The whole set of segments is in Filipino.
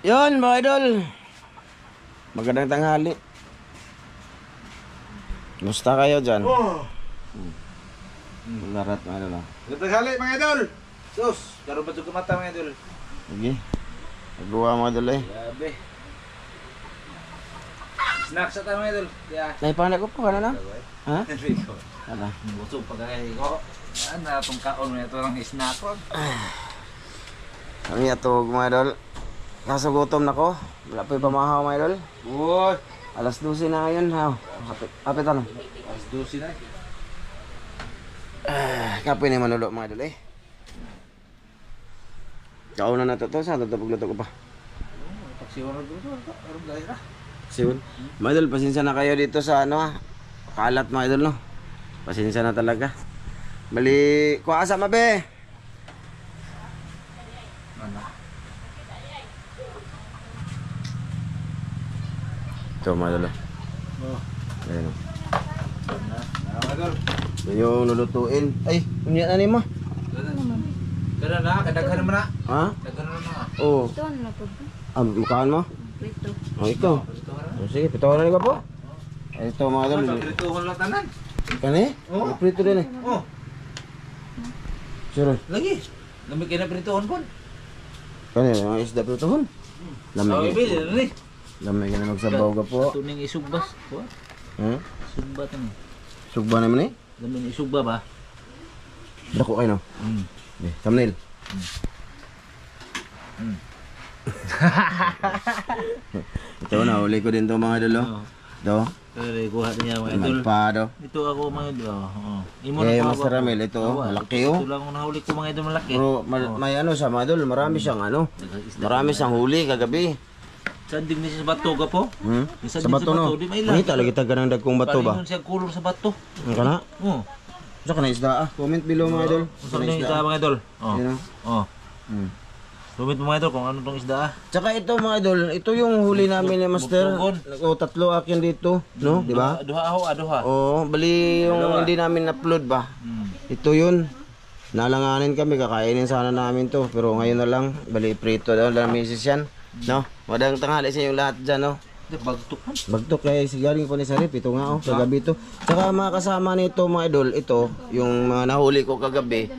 Yun mga idol, magandang tanghali. Musta kayo dyan? Larat mga idol. Magandang tanghali mga idol. Sus, karon ba ito kumata mga idol? Sige, nagluwa mga idol eh. Grabe. Snacks sa tayo mga idol. Naipanak ko po, ano na? Ha? Ano? Busog pa kaya ko. Yan na itong kaon na ito ng snack. Ang yatog mga idol. Kaso gutom na ko. Wala pa yung pamahaw mga idol. Uy! Alas 12 na ngayon ha. Kapit ano? Alas 12 na. Kapoy na yung manulo mga idol eh. Kauna na to. Saan ito pagluto ko pa? Paksiwan na dito. Aram dahil na. Siwan. Mga idol, pasensya na kayo dito sa ano ha. Kalat mga idol no. Pasensya na talaga. Bali, kuha sa mabe. Ano? Ito mga idol. Oh. Ayan o. Mga idol. Yun yung lulutuin. Ay, unya na ni mo. Kada na, kadaghan naman na. Ha? Kadaghan naman na. Oo. Ito ano na po? Mukhaan mo? Prito. Oh, ikaw. Oh, sige, pitawaran ka po. Ito mga idol. Prituhon lang tanan. Kani? Oo. Prito din eh. Oh, Sure. lagi. Lamig kayo na prituhon po. Kani, mga isda pritohon. Oh, Lamig. ibig ni. Lamig na magsabaw ka po. Tuning isugbas. Ko. Hmm? Sugba tan. Sugba naman eh. Lamin isugba ba? Dako kayo no? Eh, thumbnail. Ito na, uli ko din to mga idol. Oo. Ito. Pero kuha niya mga idol. Magpado. Ito ako mga idol. Oo. Imo Eh, na Master Ramil, ito. Malaki oh. Ito lang ang nahuli ko mga idol malaki. Pero may ano sa mga idol, marami siyang ano. Marami siyang huli kagabi. Sanding ni sa bato ka po. Isa Sa din bato no. di may ilan. Ngita lagi taga ng dagkong bato ba? Palingon siya kulong sa bato. Ang kana? Oo. Sa kana isda ah. Comment below mga idol. Sa ni isda mga idol. Oo. Yun, oh. Oo. Hmm. Comment mo mga idol kung ano tong isda. Tsaka ito mga idol, ito yung huli namin ni Master. Bugtugon. O, tatlo akin dito, no? Di ba? Duha ako, duha. Oo, bali yung hindi namin upload ba? Ito yun. Nalanganin kami, kakainin sana namin to. Pero ngayon na lang, bali prito daw lang misis yan. No? Madang tanghali sa yung lahat dyan, no? Bagtok man. Bagtok kaya sigaring po ni Sarip. Ito nga, oh, kagabi to. Tsaka mga kasama nito, mga idol, ito, yung mga nahuli ko kagabi.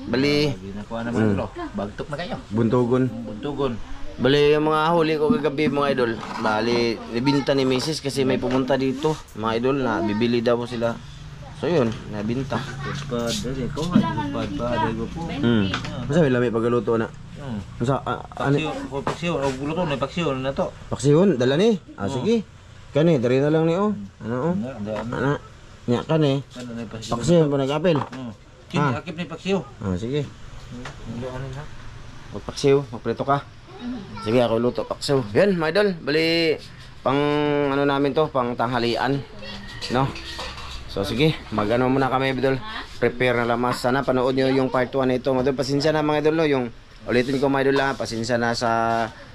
Bali, Ginakuha naman idol. Bagtok na kayo. buntugon. Buntugon. Bali, yung mga huli ko kagabi, mga idol. Bali, nibinta ni Mrs. kasi may pumunta dito. Mga idol na bibili daw po sila. So yun, nabinta. Padre ko, padre ko po. Masa may lami pagluto na? Masa, ano? Paksiw, o gulo to, may paksiw na to. Paksihon, dala ni. Ah, sige. Kani, dari na lang ni, oh. Ano, oh. Ano? Nya, kani. Ano na paksiw? Paksihon po nag-apel. Kini, akip na paksiw. Ah, sige. Ano na? Magpaksiw, magprito ka. Sige, ako luto paksiw. Yan, mga idol. Bali, pang ano namin to, pang tanghalian. No? So, sige, mag-ano muna kami, idol. Prepare na lang mas. Sana panood nyo yung part 1 na ito. Mga idol, pasensya na mga idol, no? Yung ulitin ko mga idol lang, pasensya na sa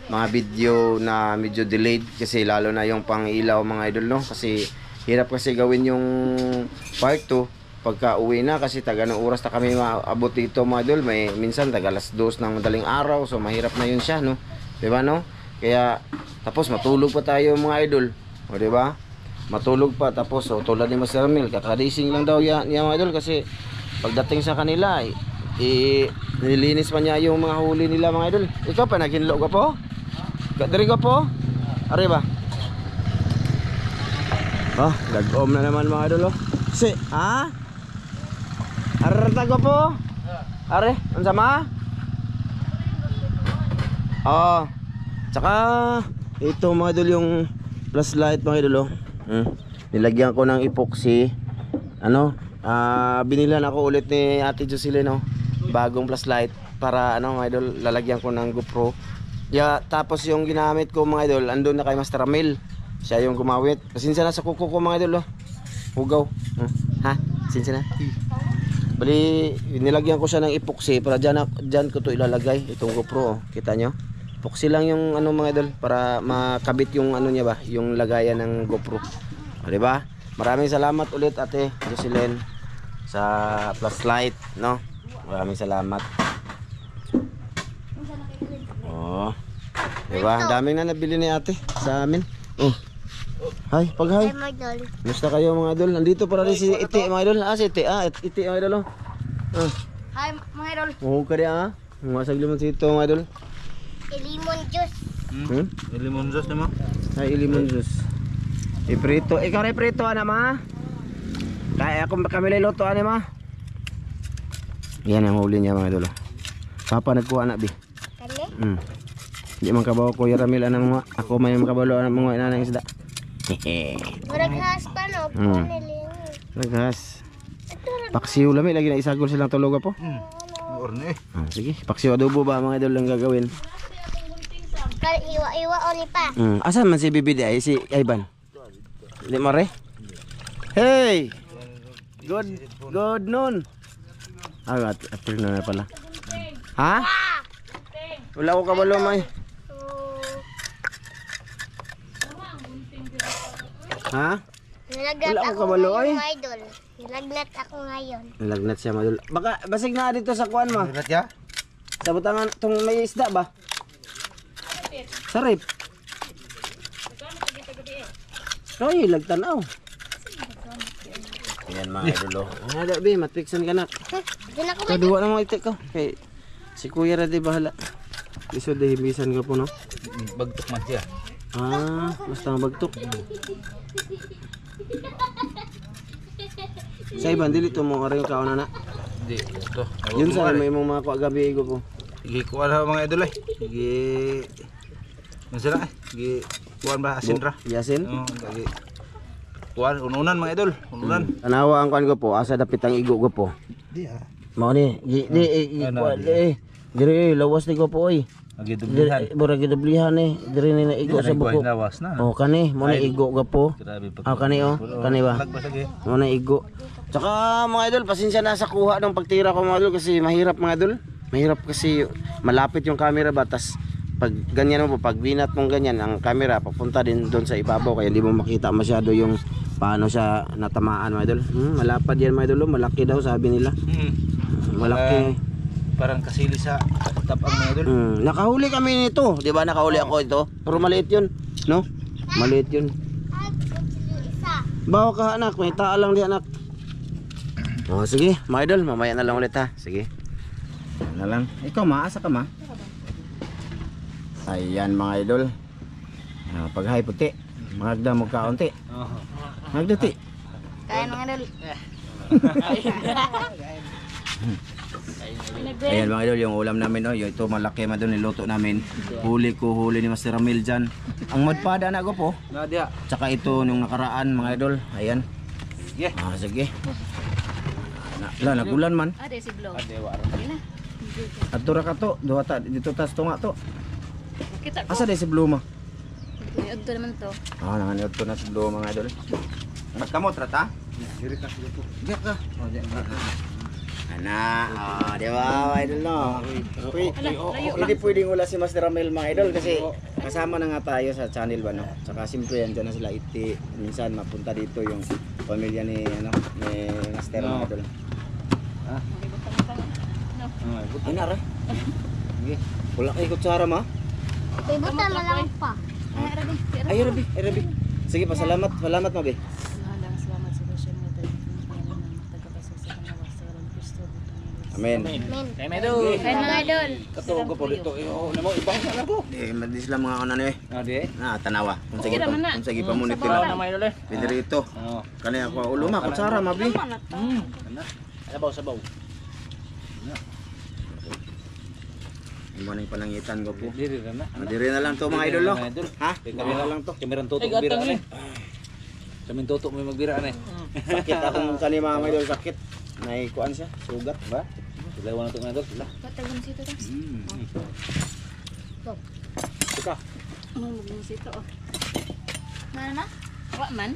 mga video na medyo delayed. Kasi lalo na yung pang ilaw mga idol, no? Kasi hirap kasi gawin yung part 2 pagka uwi na kasi taga ng oras na kami maabot dito mga idol. May minsan taga alas 2 ng madaling araw, so mahirap na yun siya, no? Diba, no? Kaya tapos matulog pa tayo mga idol, o diba? Matulog pa tapos so, tulad ni Master Ramil, kakarising lang daw yan mga idol kasi pagdating sa kanila nilinis pa niya yung mga huli nila mga idol. Ikaw pa naghinlo ka po? Dari ka po? Ari ba? Oh, dag-om na naman mga idol, oh. Si, ha? Arata ko po? Are, ang sama? Oh, tsaka ito mga idol yung flashlight mga idol, oh. Nilagyan ko ng epoxy. Ano? Binilan ako ulit ni Ate Jocelyn, no? Bagong flashlight para ano mga idol, lalagyan ko ng GoPro. Yeah, tapos yung ginamit ko mga idol, andun na kay Master Ramil. Siya yung gumawit. Pasensya na sa kuko ko mga idol, oh. Hugaw. Ha? Pasensya na. Bali, nilagyan ko siya ng epoxy para dyan ko to ilalagay, itong GoPro, oh. Kita nyo? Epoxy lang yung ano mga idol para makabit yung ano niya ba, yung lagayan ng GoPro. O, diba? Maraming salamat ulit Ate Jocelyn sa flashlight, no? Maraming salamat. Oh. Diba? Ang daming na nabili ni ate sa amin. Oh. Hi, pag hi. Ay, my doll. Musta kayo mga idol? Nandito pala rin si Iti mga idol. Ah, si Iti. Iti mga idol. Oh. Hi, mga idol. Oh, kaya masag limon sito mga idol. Lemon juice. Limon juice naman. Ay, limon juice. Iprito. Ikaw rin prito, ana ma? Kaya ako kami liluto, ana ma? Yan ang huli niya mga idol. Papa nagkuha na, bi. Kani? Di man kabaw ko Ramil anang mga. Ako may makabalo anang mga inanang isda. Murag has pa no? Naghas. Paksiw lami lagi na isagol silang tulog po. Orne. Sige, paksiw adobo ba mga idol lang gagawin? Iwa-iwa oni pa. Asan man si Bibi ay si Ivan? Di mo re? Hey! Good noon. Afternoon na pala. Ha? Wala ko kabalo may. Ha? Nilagnat Wala ko ako kabalo, ngayon, ay. mga idol. Nilagnat ako ngayon. Nalagnat siya madul. Baka basig na dito sa kuan ma. Berat ya? Sa butangan tong may isda ba? Sarip. Ay, lagtanaw. Yan mga idolo. Ada bi, matriksan ka na. Doon ako may Kadua na mga itik ko. Kay si Kuya ra di bahala. Lisod de himbisan ka po no. Bagtok man siya. Basta nga bagtok. Sa iban dili to mo aring kaon na. Hindi. Ito. Yun sa may mga kuha gabi igo po. Sige, kuha na mga idol eh. Sige. Masira eh. Sige. Kuha ba asin ra? Yasin. Oo, sige. Kuha, ununan mga idol. Ununan. Tanawa ang kuan ko po, asa dapit ang igo ko po. Di ah. Mao ni, dire lawas ni ko po oy. Lagi dublihan. Dire gidublihan ni, dire ni naigo sa buko. Lawas na. Oh kani, mo na igo ka po. Grabe pag. Kani oh, kani ba? Lagpas lagi. Mo na igo. Tsaka mga idol, pasensya na sa kuha ng pagtira ko mga idol kasi mahirap mga idol. Mahirap kasi malapit yung camera ba tas pag ganyan mo po, pag binat mong ganyan ang camera papunta din doon sa ibabaw kaya hindi mo makita masyado yung paano siya natamaan mga idol. Malapad yan mga idol, malaki daw sabi nila. Malaki. Parang kasili sa tapang mga idol. Nakahuli kami nito, 'di ba? Nakahuli ako ito. Pero maliit 'yun, no? Maliit 'yun. isa. Bawa ka anak, may taa lang di anak. Oh, sige, mga idol, mamaya na lang ulit ha. Sige. Na lang. Ikaw maasa ka ma? Ayan mga idol. Pag-hay puti. Magda mo kaunti. Magduti. Kaya mga idol. Ayan mga idol, yung ulam namin oh, yung ito malaki ma doon niluto namin. Huli ni Master Ramil dyan. Ang madpada na ko po. Nadia. Tsaka ito nung nakaraan mga idol. Ayan. Sige. Sige. Nagulan man. Ade si Blow. Adewa. Adto ra ka to, duha ta dito tas tunga to. Kita Asa day si Bluma? Ito naman to. Nanganiot to na si Bluma mga idol. Magkamot ra ta? Diri ka dito. Giyak ka. Ana, di ba mga idol no? Hindi pwedeng wala si Master Ramil mga idol kasi kasama na nga tayo sa channel ba no? Tsaka siyempre yan dyan na sila iti. Minsan mapunta dito yung pamilya ni ano ni Master mga idol. Ina ra. Sige. Wala kay kutsara ma. Ibutan na lang pa. Ay Rabi. Sige pa salamat ma be. Salamat sa Diyos nga tayo ng tagapasa sa kanawas sa Rong Kristo. Amen. Kay medol. Kaya mga idol. Katuog ko po dito. Na mo ibang na po. Madis lang mga ano eh. Adi. Tanawa. Kung sige pa mo nito. Tilaw na may idol eh. Pwede rito. Oo. Kani ako ulo ma kutsara ma be. Sabaw. Imo ning panangitan ko po. Diri na. Madiri na lang to mga idol no. Ha? Kamera lang to. Kamerang tutok bira ani. Kamin tutok may magbira ani. Sakit akong kani mga idol sakit. Naikuan siya, sugat ba? Sila wala to idol. Sila. Patagon sito tas. Suka. Magmumug sito oh. Mana? Wa man.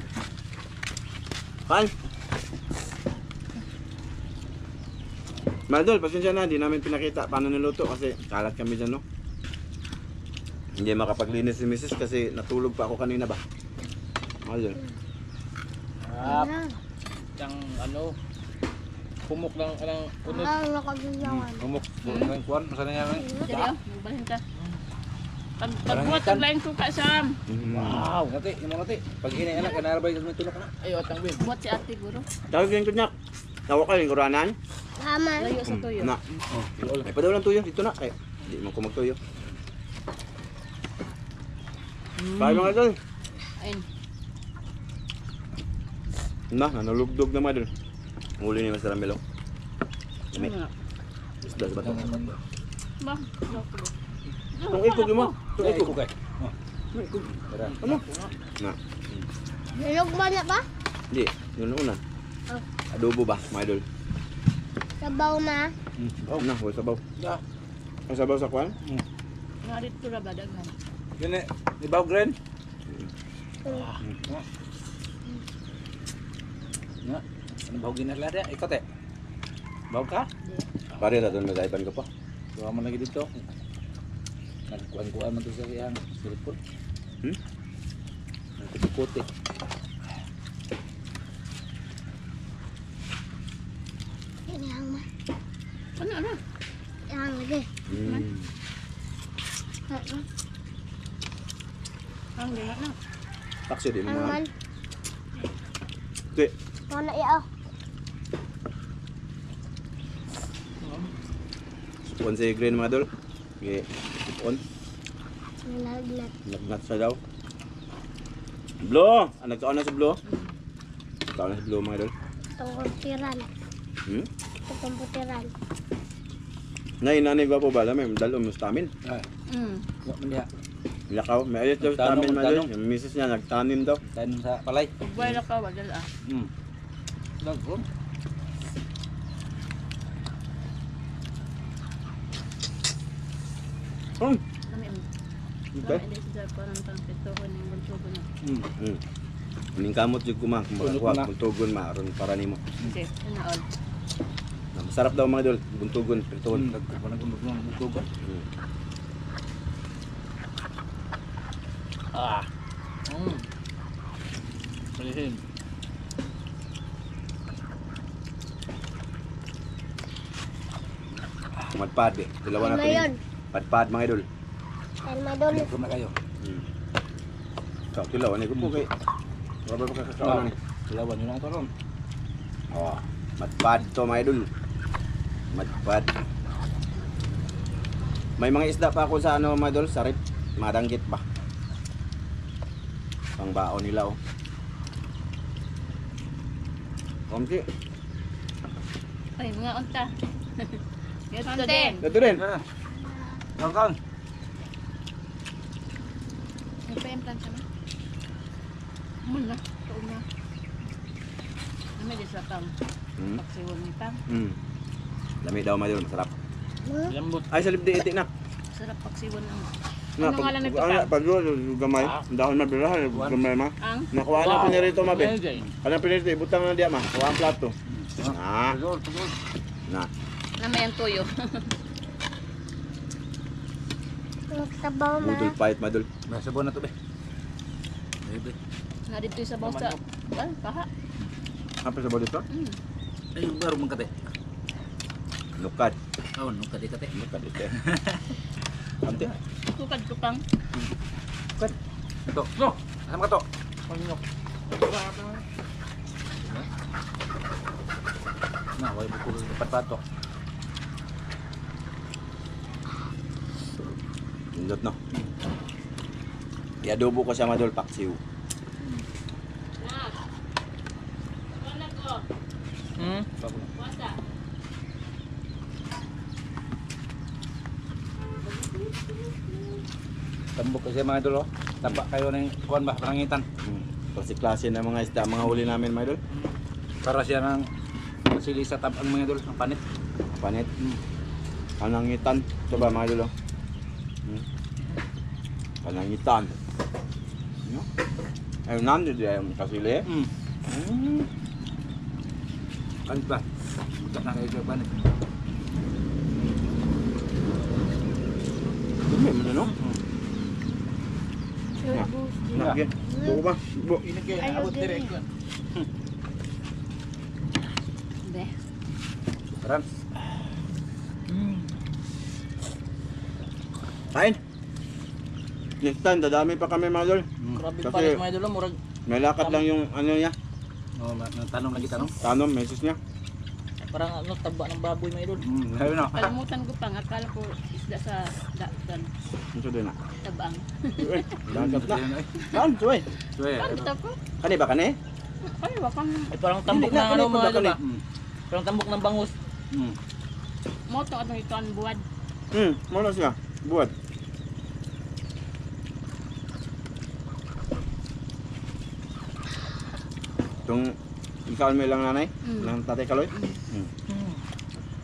Kan? Madol, pasensya na, di namin pinakita paano niluto kasi kalat kami dyan, no? Hindi makapaglinis si Mrs. kasi natulog pa ako kanina ba? Madol. Yang ano humok lang kanang unod. Nakagulawan. Humok ng kuan sa niya man. Dali oh, magbalhin ka. Pagbuhat ang laing suka Sam. Wow. Nati, yung mga nati. Pag hinay anak, kanarabay ka may tulak na. Ayaw, atang bin. Buhat si ate guro. Tawag yung kunyak. Tawag ka yung kuranan. Tama. Layo sa tuyo. Na. Ay, padaw lang tuyo. Dito na. Ay, hindi mo ko magtuyo. Kaya mga idol. Ayun. Na, nanulugdog na mga idol. Muli ni Master Ramelo. May Ano nga? isda sa bato. Ba? Loko ba? Itong ikog mo. Itong ikog. kay. Tara. Ano? Na. Nilog ba na ba? Hindi. Yun una. Oh. Adobo ba, mga idol? Sabaw na. Oh, na. Wala sabaw. Ya. Ang sabaw sa kwan? Nga dito ra ba daghan? Yun eh. Ibaw gren. Na. Ano baw ginala dia? Ikot eh. Baw ka? Pare na doon magaiban ko pa. Gawa man lagi dito. Nagkuhan-kuhan man to sa iyang cellphone. Nagkuti. Ini ang ma. Ano? Yang lagi. Ang lihat na. Taksi din mo. Ang Okay. Mana ya? Supon si green mga idol. Okay. Supon. Nalaglat. Nagnat sa daw. Blo! Ah, nagkaon na si Blo? Nagkaon na si Blo mga idol. Tungkutiran. Tungkutiran. Nanay gwapo ba? May dalo mo stamin. Ah, Hmm. wa man dia. Lakaw. May ayot daw Magtanong, stamin mga idol. magtanong. Yung misis niya nagtanim daw. Tanim sa palay. Pagbuhay na ka, wadal ah. Dagom. Hmm. Kami ang Okay. hindi sa parang pagpituhon ng buntugon na. Ning kamot jud ko ma. Tulog Kuha na. buntugon ma aron para nimo. Hindi, inaol. Masarap daw mga idol. Buntugon, prituhon. Nagkuhan ng butugan. Ah. Palihin. Madpad eh. Dalawa na to. Ano yun? Padpad mga idol. Ay, madol. Kum na kayo. Kau tilaw ni ko po kay. Wala ba kakakaon ni? Lawan yun ang toron. Oh, madpad to mga idol. Madpad. May mga isda pa ako sa ano mga idol, sa rip. Madanggit pa. Pangbaon nila oh. Komsi. Ay, mga unta. Ganito din. Dito rin. Kang. May pa-implant siya na. Mula. Tuong na. May di sa pang. Hmm. Pagsiwag ni pang. Lami daw mga idol, masarap. Lambot. Ay, sa libdi itik na. Sarap pagsiwag ang... Na, Ano nga lang nito, Ang Pang? paglo, gamay. Dahon mabirahan, gamay ma. Ang? Nakuha na pinirito mabe. Kanang pinirito, ibutang na diya ma. Kuha ang plato. Ah, na. Na may ang tuyo. Nagsabaw Budol pahit madol. May sabon na to be. Bebe. Nga dito yung sabaw sa... Ay, paha. Apa sa body to? Ay, baru mong kate. Lukad. Awan, nung kate kate. Lukad ito. Ante. Kukad ko pang. Ito. No. Asam ka to. Panyok. Na, way mo kulo dapat pato. Indot no. I-adobo ko siya madol paksiw. Tambok kasi mga idol oh. Taba kayo ng kuan ba, parangitan. Klase-klase na mga isda, mga huli namin mga idol. Para siya ng sili sa tabang mga idol, ang panit. Panit. Panangitan. Ito ba mga idol? Oh? Panangitan. No? Ayun namin dito yung kasili. Panit ba? Buta na kayo sa panit. Dumi mo na no? Nagyan. Buko ba? Bu. Ini kayo, Ayaw abot din direct eh. yun. Be. Karan. Kain. Next time, dadami pa kami mga idol. Grabe Kasi- panis mga idol, murag. May lakad lang yung ano niya. Oh, tanong lagi tanong. Tanom, meses niya. Parang ano, taba ng baboy mga idol. Ayun na. Kalimutan ko pa, akala ko isda sa dan, Ito din na. tabang. Dagat na. Saan? Suway. Suwe. Kanta ko? Kani ba kani? Ay, wakang Ay, parang tambok Hindi na, ng ano kanina mga ba idol ba? kanina? Parang tambok ng bangus. moto atong ito ang buwad. Muna siya. Buhat. Itong ikaw may lang nanay? Lang tatay Kaloy?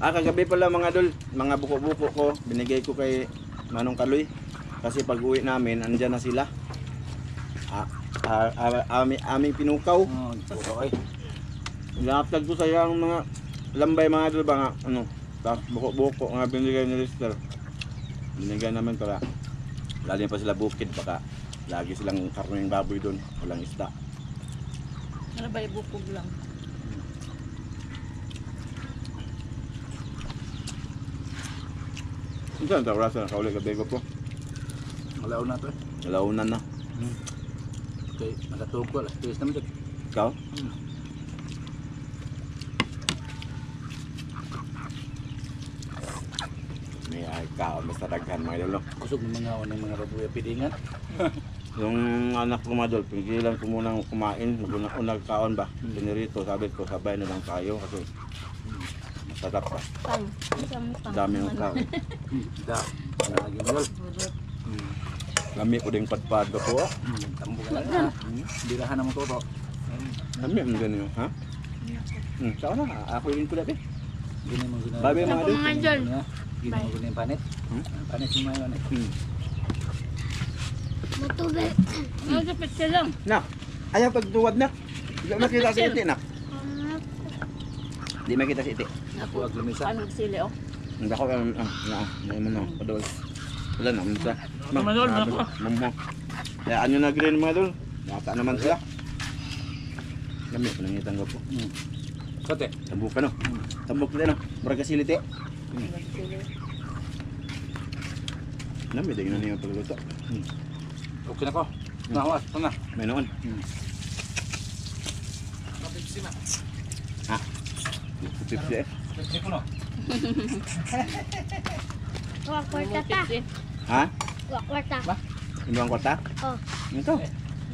Kagabi pala mga idol, mga buko-buko ko, binigay ko kay Manong Kaloy. Kasi pag uwi namin, andyan na sila. Aming pinukaw. Okay. Laptag ko sa yung mga lambay mga idol ba nga, ano, tapos buko-buko nga binigay ni Lister. Binigay naman para lalo pa sila bukid, baka lagi silang karning baboy doon, walang isda. Ano ba ibukog lang? Saan ta rasa nakaulit ka bego ko? Malaw na to eh. Nalaunan na. Okay, nakatulog ko. Alas 3 naman dyan. Ikaw? May kaon basta daghan mga idol. No? Kusog ng mga rabuya pidingan. Yung anak ko madol, pigilan ko munang kumain, unag kaon ba? Pinirito, sabi ko sabay na lang tayo kasi masarap pa. Pang. Isang pang. Dami ng kaon. Da. Lagi mo yun. Lami ko ding padpad ko po. Tambok ka na. Birahan na mo to. Lami ang ganyan, ha? Saan na? Ako rin ko dati. Gini mo gina. Babi mga idol. Mga idol. Gini mo gina yung panit. Panit yung mga yun eh. Matubig. Magapit ka lang. Na, ayaw pagduwad na. Hindi makita si iti na. Hindi makita si iti. Ako ag lumisa. Paano sili oh? Hindi ako, padol. Wala na, minsa. Madol, ako. Mamo. Kaya anyo na green mga dol. Nata naman sila. Lami ko nangitan ko po. Sote. Tambok ka no. Tambok din no. Murag kasiliti. Lami din na niyo pagluto. Okay na ko. Nahuas. Ito na. May noon. Ha? Pipsi eh. Pipsi ko no. Kwarta ta. Ha? Kwarta. Ibang kwarta? Oh. Ito.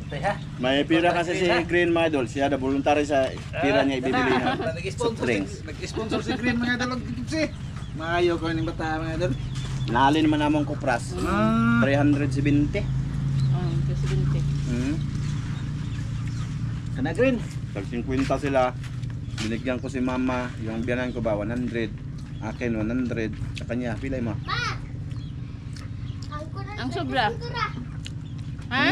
Tay ha. May pira kasi si Green mga idol. Siya na voluntary sa pira niya ibibili na. Soft drinks. Nag-sponsor si Green mga idol. Pipsi. Maayo ko yung bata mga idol. Nalin man namang kupras. 370. Presidente. Kana Green. Tag 50 sila. Binigyan ko si mama. Yung biyanan ko ba 100. Akin 100. Sa kanya, pilay mo. Ang sobra. Ha?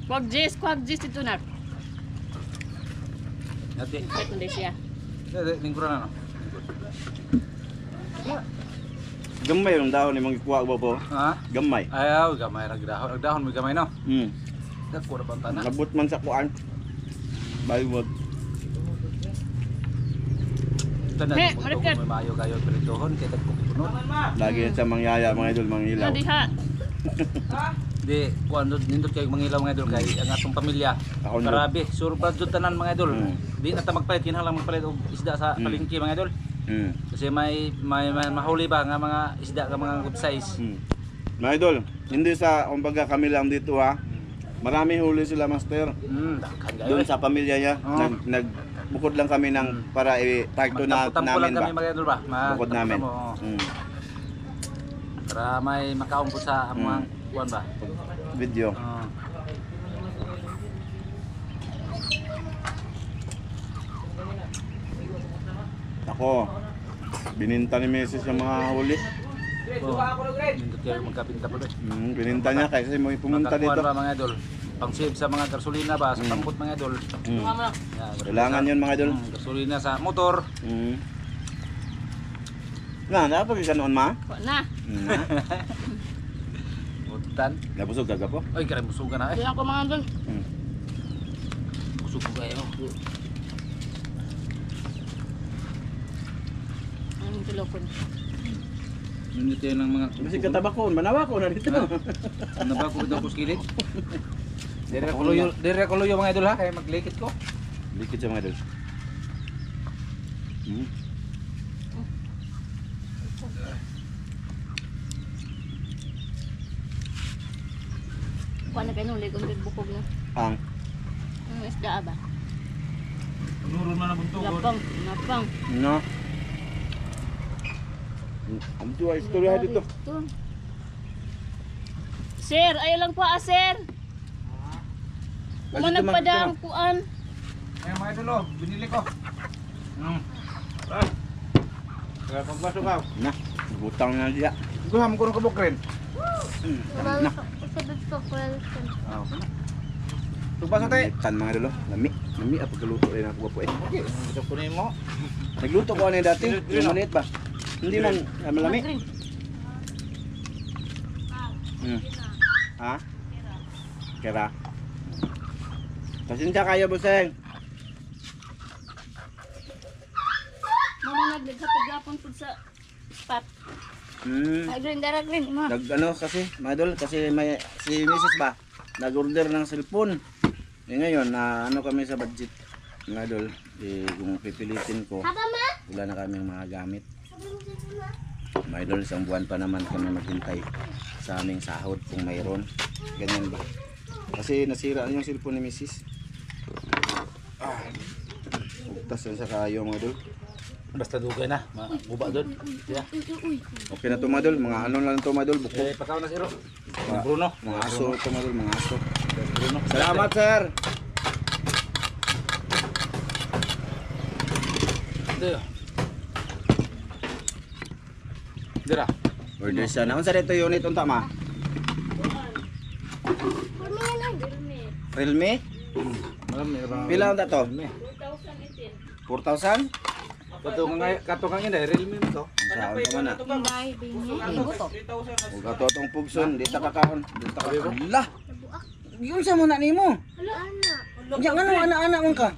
Kwag jis ito na. Nati. Check hindi siya. Lingkura na no. Gamay yung dahon ni mga ikuha ko po. Ha? Gamay. Ayaw, gamay ra gidahon. Dahon mo gamay no. Dako ra banta na. Labot man sa kuan. Baywod. Tanan He, mo marikat. may maayo kayo peritohon kay dagko puno. Lagi sa mangyaya mga idol, mga ilaw. Diha. Di kuan nindot kay mangilaw mga idol kay ang atong pamilya. Ako na. Grabe, surprise jud tanan mga idol. Mm. Di na ta magpalit kinahanglan magpalit og isda sa palengke mga idol. Hmm. Kasi may mahuli ba nga mga isda nga mga good size. Mga idol, hindi sa kumbaga kami lang dito ha. Marami huli sila master. Daghan kayo. Doon sa pamilya niya, Oh. nagbukod lang kami ng para i-tagto na Magtampo lang namin kami ba. mga idol ba? Bukod namin. Para may makaumpot sa mga kuan ba. Video. Ako, bininta ni Mrs. yung mga huli. Nindot kayo magkapinta po doon. Bininta niya kasi may pumunta Makakuan dito. ba mga idol? Pang save sa mga gasolina ba? Sa pambot mga idol. Kailangan yun mga idol. Gasolina sa motor. Na, dapat isa noon ma? Na. Utan. Nabusog gaga po. Ay, kaya busog ka na eh. Diyan ko mga doon. Busog ko kayo. Ang tilokon. Nandito yun ang mga Kasi katabakon, manawa ko na dito. nabako ito ko skillet. Dire ko luyo mga idol ha, kaya maglikit ko. Likit siya mga idol. Kuha na kayo nung ligong bukog na. Ang Ang isda ba? Nurun man na buntugon. Napang. no. Ang tuwa istorya dito. Sir, ayaw lang po sir. Kung nagpadang kuan. Ayan mga idol oh, binili ko. Kaya pagpasok ka. Na, butang na diya. Guham ko ng kabok rin. Na. Ah, okay na. Pagpasok tayo. Tan mga idol. Lami. Lami at pagluto rin ako po eh. Okay, gusto ko mo. Nagluto ko ano dati. Yung maliit ba? Hindi man malami. Ha? Kera. Pasensya kayo, Buseng. Mama naglighatag gapon pud sa spot. Ay green dara green ma. Nag ano kasi, madol kasi may si Mrs. ba nag-order ng cellphone. Eh ngayon na ano kami sa budget. Madol, eh kung pipilitin ko, wala na kaming mga gamit. Madol, isang buwan pa naman kami maghintay sa aming sahod kung mayroon. Ganyan ba? Kasi nasira yung cellphone ni Mrs. Ugtas yan sa kayo mga idol. Basta dugay na, maguba doon. Yeah. Okay na to mga idol, mga ano lang to mga idol, buko. Eh, pakaw na si Bruno. Mga aso to mga idol, mga aso. Bruno. Salamat sir! Dito. Dira. Order siya na. Unsa dito unit unta ma? Realme? Marami ra. Pila unta to? 4,000? Kato kang ina, real me to. Sa unta man na. Inday bingi. Buto. Ug ato tong pugson, di ta kakahon. Di ta kakahon. La. Giun sa mo na nimo? Nya ngano anak-anak man ka?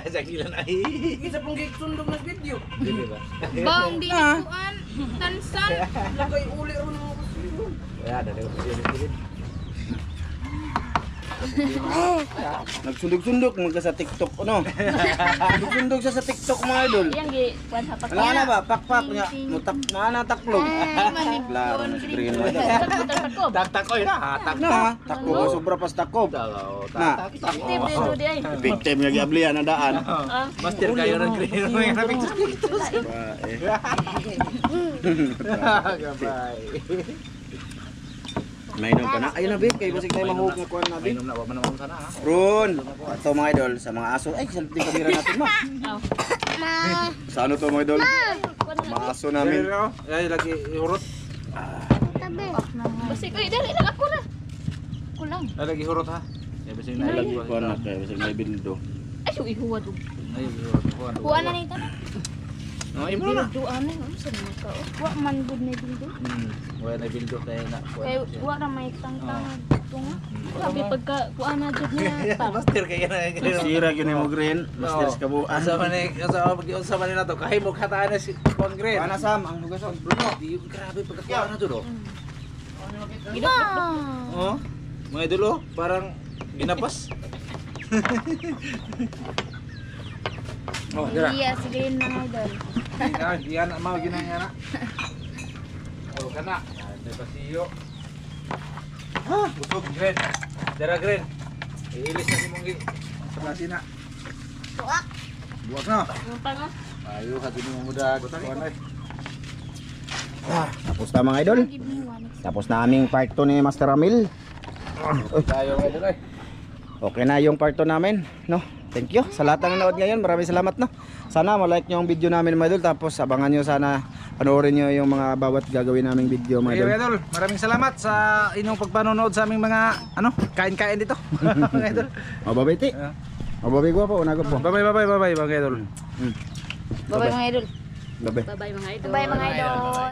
Sakilan ay. Isa pong gitsundog na video. Dili ba? Bang di kuan. Tansan. Lakay uli ron mo. Ya, ada ko dili. Nagsundog-sundog magka sa TikTok ano? Sundog-sundog siya sa TikTok mga idol. Yang gi kuan sa Wala na ba? Pakpak nya. Mutak na taklog. Klaro na screen mo. Tak oy na, tak. Na, takob sobra pas takob. Dalaw, Na, Active dito di ay. victim nga giablian na daan. Master kayo ng green mo yung picture dito. Ba, eh. Gabay. Mainom ka na. Ayun na babe, kay basig tayo mahug nga kuan na babe. Mainom na wa man naman sana ha. Ron, ato mga idol sa mga aso. Ay, selfie kamera natin ma. Sa ano to mga idol? Mga aso namin. Ay lagi hurot. Basi ko dali lang ako na. Kulang. Ay lagi hurot ha. Ya basi na lagi Kuan na kay basig may bildo. Ay so ihuwad. Ay hurot. Kuan na ni ta. No, imo na. Duan na sa mga ka. Wa man gud na bildo. Wala na bildo tayo na. Kay wa ra may tangtang tunga. Sabi pagka kuan na jud na pa. Master kaya na. Sira gyud mo green. Master sa kabuan. Asa man ni na to kahit mo kataan na si Juan Green. Ana sam ang hugason. Bruno. Di grabe pagkatuwa na to do. Gidok. Oh. Mga idol oh, parang ginapas. Oh, dira. Iya sige na idol. Yan na mau ginanya na. Oh, kana. Ay pasiyo. Ha, busog Green. Dira Green. Iilis na si mong sa na. Tuak. Buwas na. Yung pa no. Ayo hati mo muda kuan ay. Tapos na mga idol. Tapos na aming part 2 ni Master Ramil. Tayo mga idol ay. Okay na yung part 2 namin, no? Thank you sa lahat ng nanood ngayon. Maraming salamat, no? Sana mo-like nyo yung video namin, mga idol. Tapos abangan nyo sana, panoorin nyo yung mga bawat gagawin naming video, mga idol. Mga idol, maraming salamat sa inyong pagpanonood sa aming mga kain-kain dito. Mga idol. Mababiti. Mababay ko po, unagod po. Bye mga idol. Bye bye mga idol. Bye-bye. Bye bye mga idol. Bye mga idol.